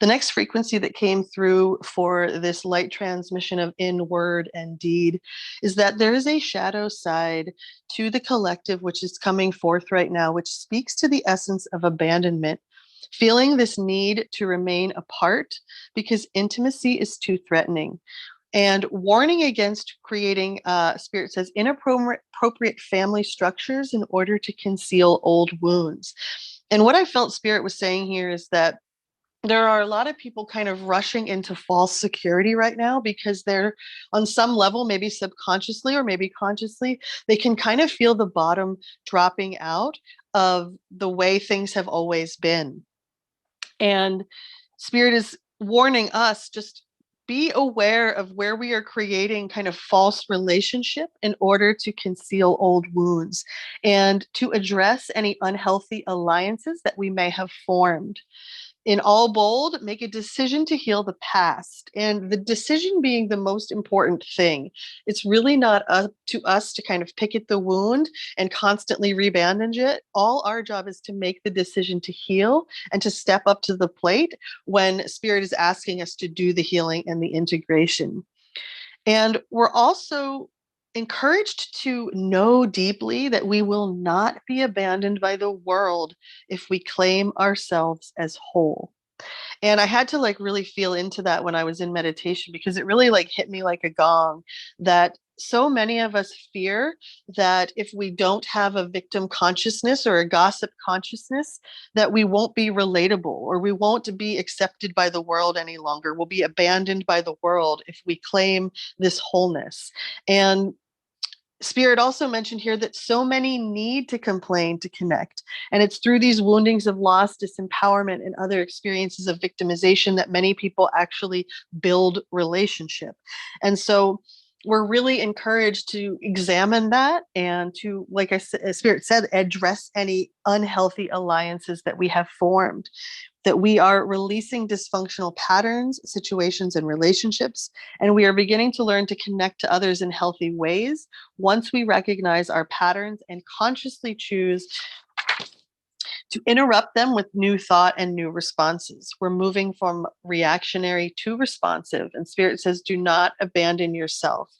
The next frequency that came through for this light transmission of in word and deed is that there is a shadow side to the collective, which is coming forth right now, which speaks to the essence of abandonment, feeling this need to remain apart because intimacy is too threatening. And warning against creating, Spirit says, inappropriate family structures in order to conceal old wounds. And what I felt Spirit was saying here is that there are a lot of people kind of rushing into false security right now because they're on some level, maybe subconsciously or maybe consciously, they can kind of feel the bottom dropping out of the way things have always been. And Spirit is warning us, just be aware of where we are creating kind of false relationship in order to conceal old wounds and to address any unhealthy alliances that we may have formed. In all bold, make a decision to heal the past. And the decision being the most important thing. It's really not up to us to kind of pick at the wound and constantly rebandage it. All our job is to make the decision to heal and to step up to the plate when Spirit is asking us to do the healing and the integration. And we're also encouraged to know deeply that we will not be abandoned by the world if we claim ourselves as whole. And I had to like really feel into that when I was in meditation because it really like hit me like a gong that so many of us fear that if we don't have a victim consciousness or a gossip consciousness, that we won't be relatable or we won't be accepted by the world any longer. We'll be abandoned by the world if we claim this wholeness. And Spirit also mentioned here that so many need to complain to connect. And it's through these woundings of loss, disempowerment, and other experiences of victimization that many people actually build relationship. And so we're really encouraged to examine that and to, like I said, Spirit said, address any unhealthy alliances that we have formed, that we are releasing dysfunctional patterns, situations, and relationships, and we are beginning to learn to connect to others in healthy ways once we recognize our patterns and consciously choose to interrupt them with new thought and new responses. We're moving from reactionary to responsive, and Spirit says, do not abandon yourself.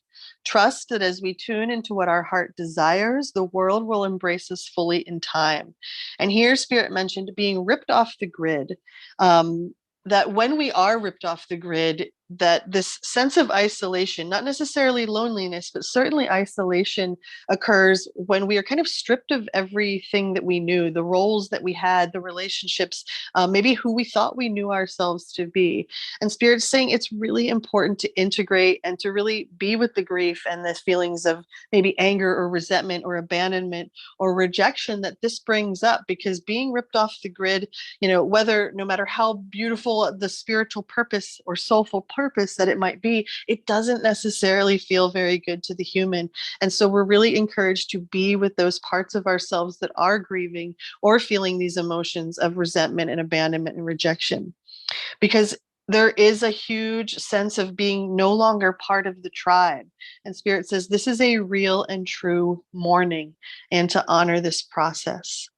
Trust that as we tune into what our heart desires, the world will embrace us fully in time. And here, Spirit mentioned being ripped off the grid. That when we are ripped off the grid, that this sense of isolation, not necessarily loneliness, but certainly isolation occurs when we are kind of stripped of everything that we knew, the roles that we had, the relationships, maybe who we thought we knew ourselves to be. And Spirit's saying it's really important to integrate and to really be with the grief and the feelings of maybe anger or resentment or abandonment or rejection that this brings up, because being ripped off the grid, whether no matter how beautiful the spiritual purpose or soulful purpose that it might be, it doesn't necessarily feel very good to the human. And so we're really encouraged to be with those parts of ourselves that are grieving or feeling these emotions of resentment and abandonment and rejection. Because there is a huge sense of being no longer part of the tribe. And Spirit says this is a real and true mourning, and to honor this process.